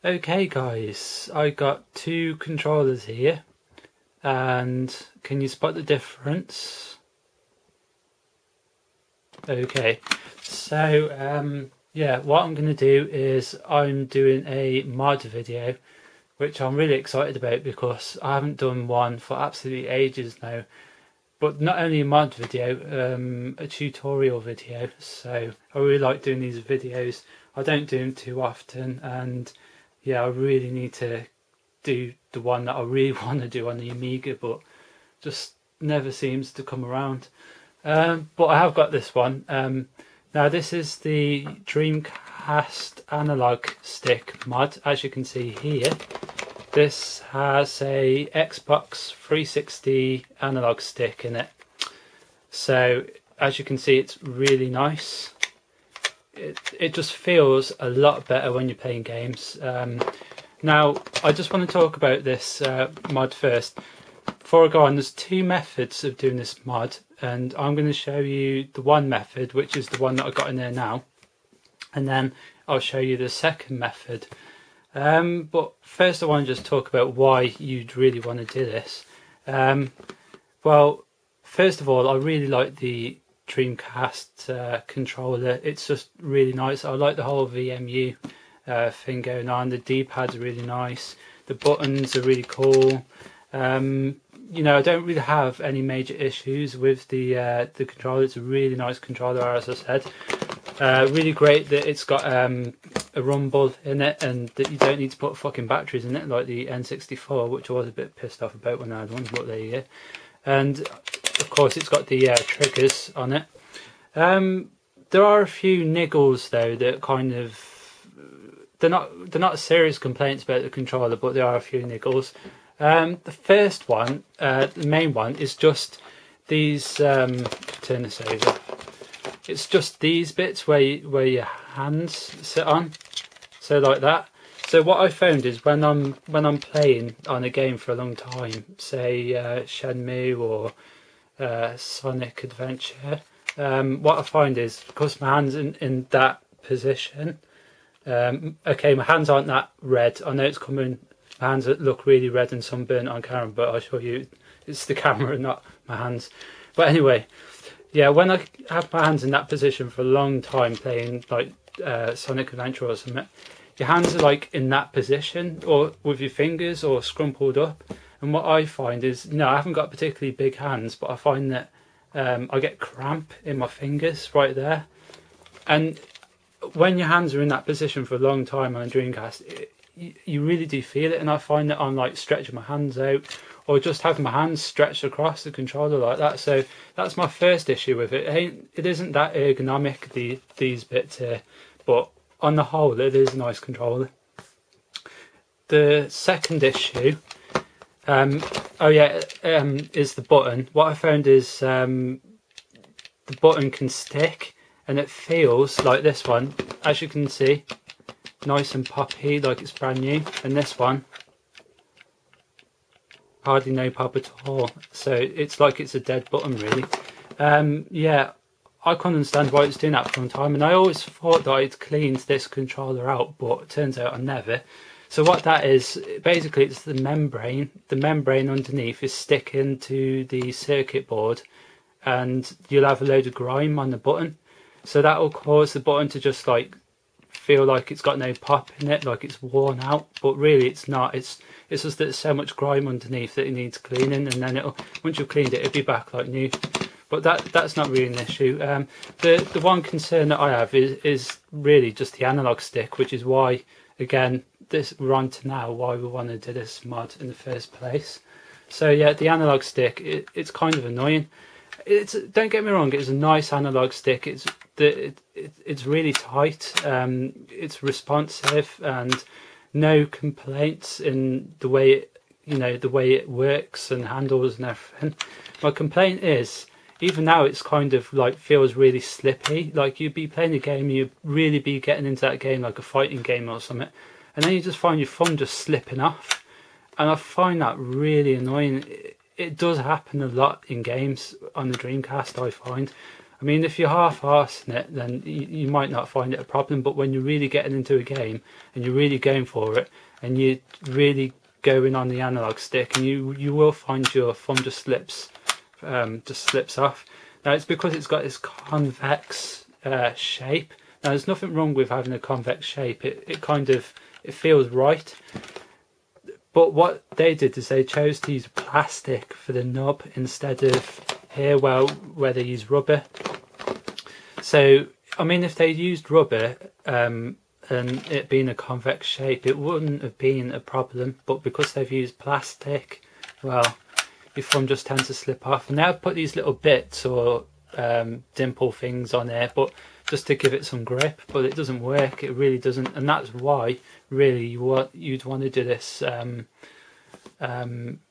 Okay guys, I got two controllers here, and can you spot the difference? Okay, so yeah, what I'm going to do is I'm doing a mod video, which I'm really excited about because I haven't done one for absolutely ages now. But not only a mod video, a tutorial video. So I really like doing these videos. I don't do them too often, and yeah, I really need to do the one that I really want to do on the Amiga, but just never seems to come around. But I have got this one. Now this is the Dreamcast analog stick mod, as you can see here. This has a Xbox 360 analog stick in it. So as you can see, it's really nice. It just feels a lot better when you're playing games. Now I just want to talk about this mod first. Before I go on, there's two methods of doing this mod, and I'm going to show you the one method, which is the one that I got in there now, and then I'll show you the second method. But first I want to just talk about why you'd really want to do this. Well, first of all, I really like the Dreamcast controller. It's just really nice. I like the whole VMU thing going on. The D-pad's really nice. The buttons are really cool. You know, I don't really have any major issues with the controller. It's a really nice controller, as I said. Really great that it's got a rumble in it, and that you don't need to put fucking batteries in it like the N64, which I was a bit pissed off about when I had one, but there you go. And of course it's got the triggers on it. There are a few niggles though that kind of, they're not serious complaints about the controller, but there are a few niggles. The first one, the main one, is just these, turn this over. It's just these bits where your hands sit on, so like that. So what I found is when I'm playing on a game for a long time, say Shenmue or Sonic Adventure, what I find is because my hands in that position, okay, my hands aren't that red. I know it's coming. My hands look really red and sunburnt on camera, but I'll show you it's the camera, not my hands. But anyway. Yeah, when I have my hands in that position for a long time playing like Sonic Adventure or something, your hands are like in that position or with your fingers or scrumpled up. And what I find is, I haven't got particularly big hands, but I find that I get cramp in my fingers right there. And when your hands are in that position for a long time on a Dreamcast, you really do feel it. And I find that I'm like stretching my hands out, or just having my hands stretched across the controller like that. So that's my first issue with it. It isn't that ergonomic, these bits here, but on the whole it is a nice controller. The second issue, is the button. What I found is the button can stick, and it feels like this one, as you can see, nice and poppy, like it's brand new, and this one, hardly no pop at all. So it's like it's a dead button really. Yeah, I couldn't understand why it's doing that for a long time, and I always thought that I'd cleaned this controller out, but it turns out I never. So what that is, basically it's the membrane. The membrane underneath is sticking to the circuit board, and you'll have a load of grime on the button. So that will cause the button to just like feel like it's got no pop in it, like it's worn out, but really it's not. It's just that there's so much grime underneath that it needs cleaning, and then once you've cleaned it, it'll be back like new. But that's not really an issue. The one concern that I have is really just the analog stick, which is why, again, we're on to now why we want to do this mod in the first place. So yeah, the analog stick, it's kind of annoying. Don't get me wrong, it's a nice analog stick. It's really tight. It's responsive, and no complaints in the way it works and handles and everything. My complaint is, even now it's kind of like feels really slippy. Like you'd be playing a game, you'd really be getting into that game like a fighting game or something, and then you just find your thumb just slipping off, and I find that really annoying. It does happen a lot in games on the Dreamcast, I find. I mean, if you're half-arsing it, then you might not find it a problem, but when you're really getting into a game and you're really going for it and you're really going on the analog stick, and you will find your thumb just slips off. Now it's because it's got this convex shape. Now there's nothing wrong with having a convex shape. It feels right. But what they did is they chose to use plastic for the knob instead of here where they use rubber. So I mean, if they used rubber and it being a convex shape, it wouldn't have been a problem, but because they've used plastic, well, your thumb just tends to slip off. And they've put these little bits or dimple things on there, but just to give it some grip, but it doesn't work. It really doesn't, and that's why really you'd want to do this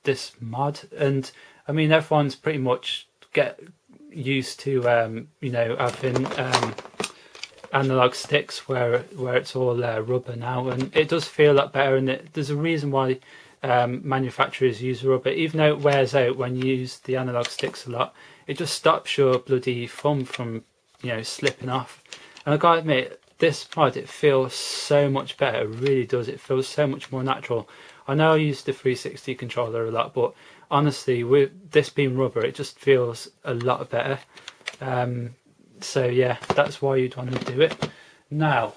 this mod. And I mean, everyone's pretty much get used to you know, having analog sticks where it's all rubber now, and it does feel a lot better. And there's a reason why manufacturers use rubber, even though it wears out when you use the analog sticks a lot. It just stops your bloody thumb from, you know, slipping off. And I gotta admit, this mod, it feels so much better. It really does. It feels so much more natural. I know I use the 360 controller a lot, but honestly, with this being rubber, it just feels a lot better. So yeah, that's why you'd want to do it. Now,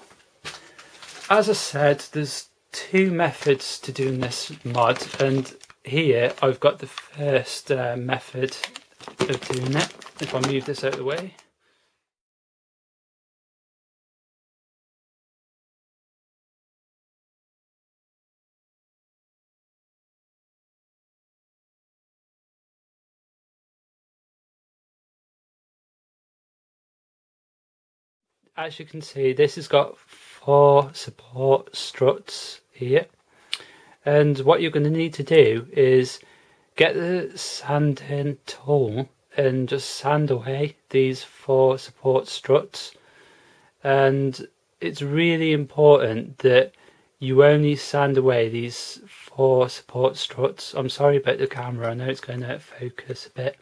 as I said, there's two methods to doing this mod, and here I've got the first method of doing it. If I move this out of the way. As you can see, this has got 4 support struts here, and what you're going to need to do is get the sanding tool and just sand away these 4 support struts. And it's really important that you only sand away these 4 support struts. I'm sorry about the camera, I know it's going out of focus a bit.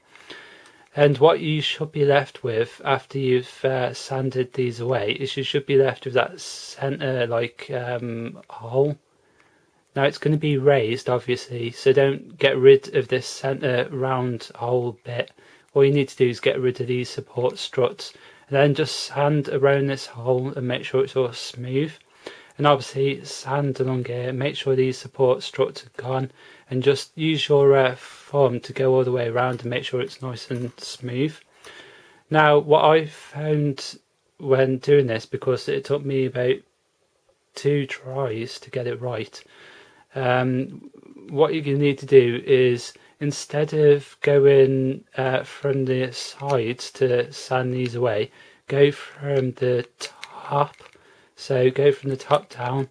And what you should be left with after you've sanded these away is you should be left with that centre hole. Now it's going to be raised, obviously, so don't get rid of this centre round hole bit. All you need to do is get rid of these support struts, and then just sand around this hole and make sure it's all smooth. And obviously sand along here, make sure these support struts are gone, and just use your thumb to go all the way around and make sure it's nice and smooth. Now what I found when doing this, because it took me about 2 tries to get it right, what you need to do is, instead of going from the sides to sand these away, go from the top. So go from the top down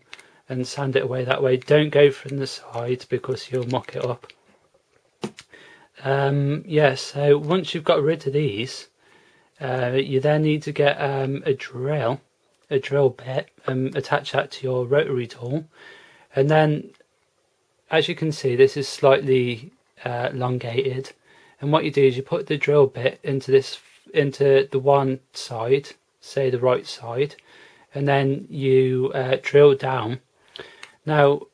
and sand it away that way. Don't go from the sides because you'll muck it up. Yeah, so once you've got rid of these, you then need to get a drill bit, attach that to your rotary tool, and then, as you can see, this is slightly elongated. And what you do is you put the drill bit into the one side, say the right side, and then you drill down. Now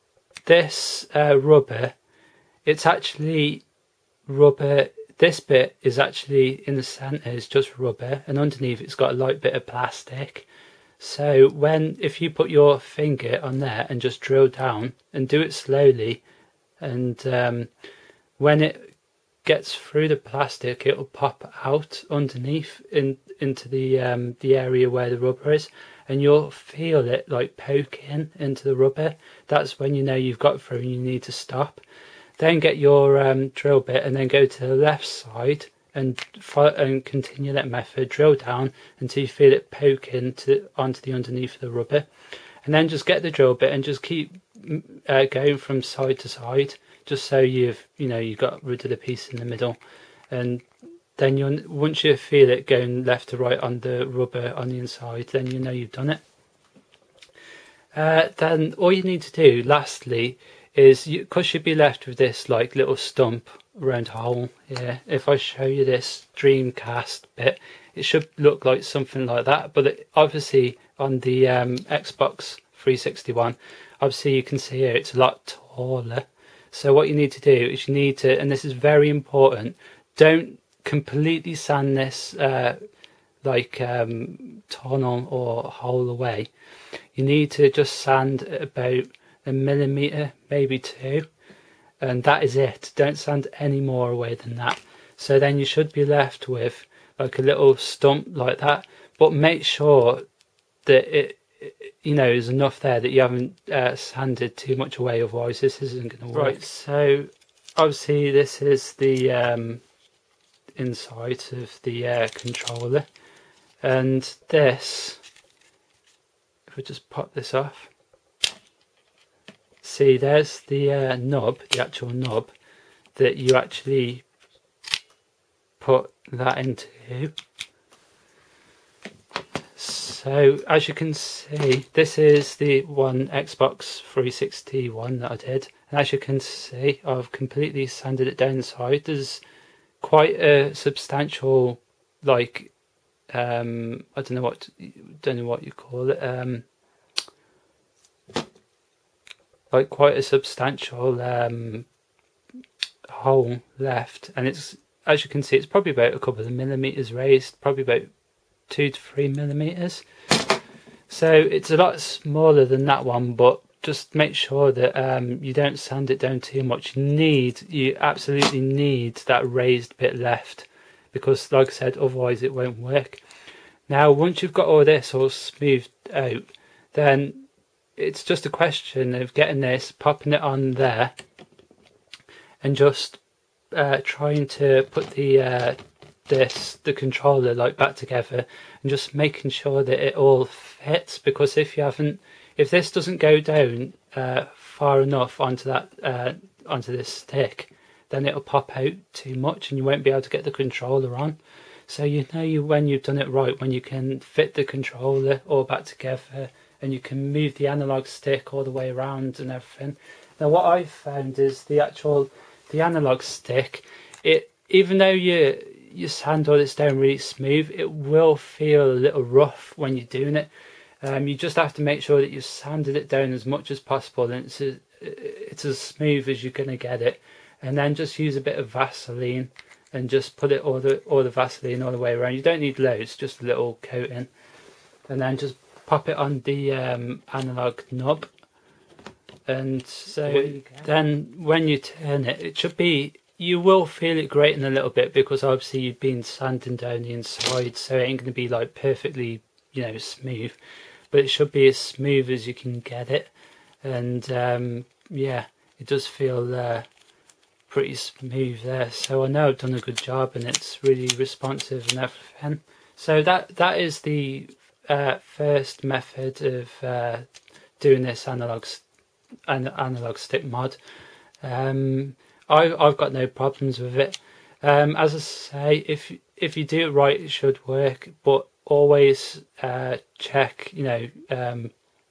this rubber, it's actually rubber. This bit is actually in the centre is just rubber, and underneath it's got a light bit of plastic. So if you put your finger on there and just drill down and do it slowly, and when it gets through the plastic, it'll pop out underneath into the area where the rubber is, and you'll feel it like poking into the rubber. That's when you know you've got through and you need to stop. Then get your drill bit and then go to the left side and continue that method. Drill down until you feel it poking onto the underneath of the rubber, and then just get the drill bit and just keep going from side to side, just so you got rid of the piece in the middle. And then once you feel it going left to right on the rubber on the inside, then you know you've done it. Then all you need to do lastly is, because you'd be left with this like little stump round hole here. If I show you this Dreamcast bit, it should look like something like that, but obviously on the Xbox 361, obviously you can see here it's a lot taller. So what you need to do is you need to, and this is very important, don't completely sand this tunnel or hole away. You need to just sand about a millimetre, maybe 2, and that is it. Don't sand any more away than that. So then you should be left with like a little stump like that, but make sure that it is enough there that you haven't sanded too much away, otherwise this isn't going to work. Right, so obviously this is the inside of the controller, and this, if we just pop this off, see there's the nub, the actual nub that you actually put that into. So as you can see, this is the one Xbox 360 one that I did, and as you can see, I've completely sanded it down the side. There's quite a substantial, like I don't know what you call it, like quite a substantial hole left, and it's, as you can see, it's probably about a couple of millimeters raised, probably about 2 to 3 millimeters. So it's a lot smaller than that one, but just make sure that you don't sand it down too much. You absolutely need that raised bit left, because like I said, otherwise it won't work. Now once you've got all this all smoothed out, then it's just a question of getting this, popping it on there, and just trying to put the controller like back together, and just making sure that it all fits, because if this doesn't go down far enough onto that onto this stick, then it'll pop out too much and you won't be able to get the controller on. So when you've done it right, when you can fit the controller all back together and you can move the analog stick all the way around and everything. Now what I've found is the analog stick, even though you sand all this down really smooth, it will feel a little rough when you're doing it. You just have to make sure that you've sanded it down as much as possible, and it's as smooth as you're going to get it. And then just use a bit of Vaseline and just put it all the Vaseline all the way around. You don't need loads, just a little coating, and then just pop it on the analog knob. And so then when you turn it, it should be, you will feel it grating a little bit, because obviously you've been sanding down the inside, so it ain't going to be like perfectly smooth, but it should be as smooth as you can get it. And yeah, it does feel pretty smooth there, so I know I've done a good job and it's really responsive and everything. So that is the first method of doing this analog stick mod. I've got no problems with it. As I say, if you do it right, it should work, but always check,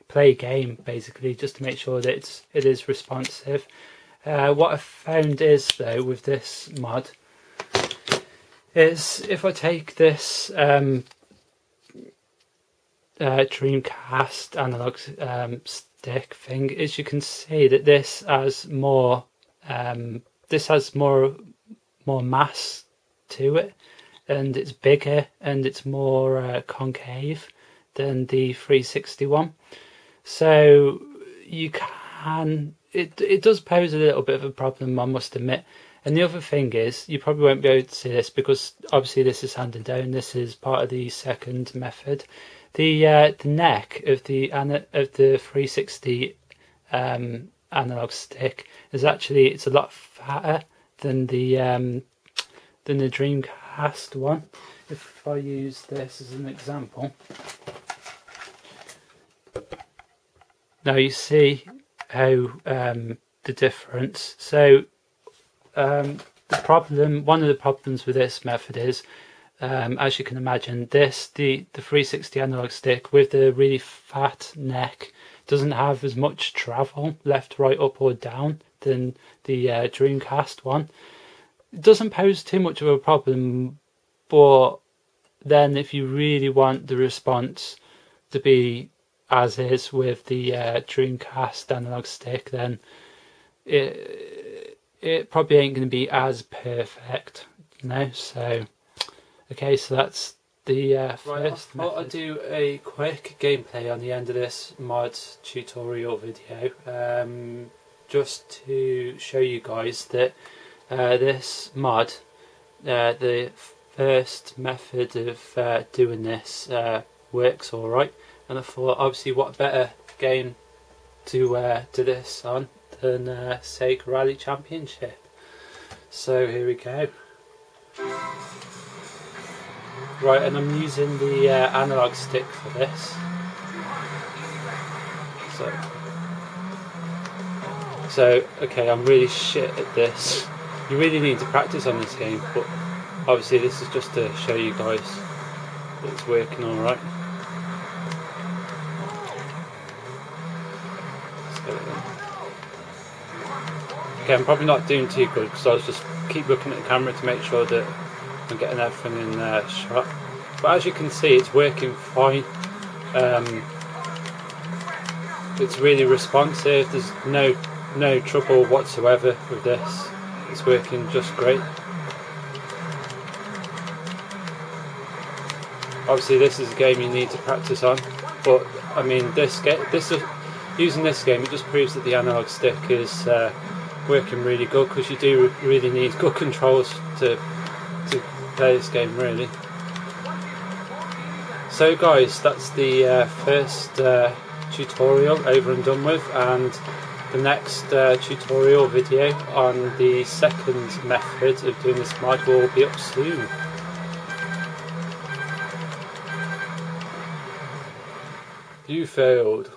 play a game basically, just to make sure that it is responsive. What I've found is, though, with this mod, is if I take this Dreamcast analog stick thing, as you can see that this has more mass to it, and it's bigger and it's more concave than the 361. So you can, it does pose a little bit of a problem, I must admit. And the other thing is, you probably won't be able to see this because obviously this is handed down. This is part of the second method. The neck of the 360 analog stick is actually, it's a lot fatter than the Dreamcast one. If I use this as an example, now you see how the difference. So one of the problems with this method is, as you can imagine, the 360 analog stick with the really fat neck doesn't have as much travel left, right, up or down than the Dreamcast one. it doesn't pose too much of a problem, but then if you really want the response to be as is with the Dreamcast analog stick, then it probably ain't going to be as perfect, you know. So okay, so that's the first method. I'll do a quick gameplay on the end of this mod tutorial video, just to show you guys that this mod, the first method of doing this works alright, and I thought obviously what better game to do this on than Sega Rally Championship. So here we go. Right, and I'm using the analog stick for this. So okay, I'm really shit at this. You really need to practice on this game, but obviously this is just to show you guys that it's working alright. Okay, I'm probably not doing too good because I was just keep looking at the camera to make sure that I'm getting everything in shot. But as you can see, it's working fine. It's really responsive. There's no trouble whatsoever with this. It's working just great. Obviously, this is a game you need to practice on, but I mean, using this game, it just proves that the analog stick is working really good, because you do really need good controls to play this game, really. So guys, that's the first tutorial over and done with, and the next tutorial video on the second method of doing this mod will be up soon. You failed.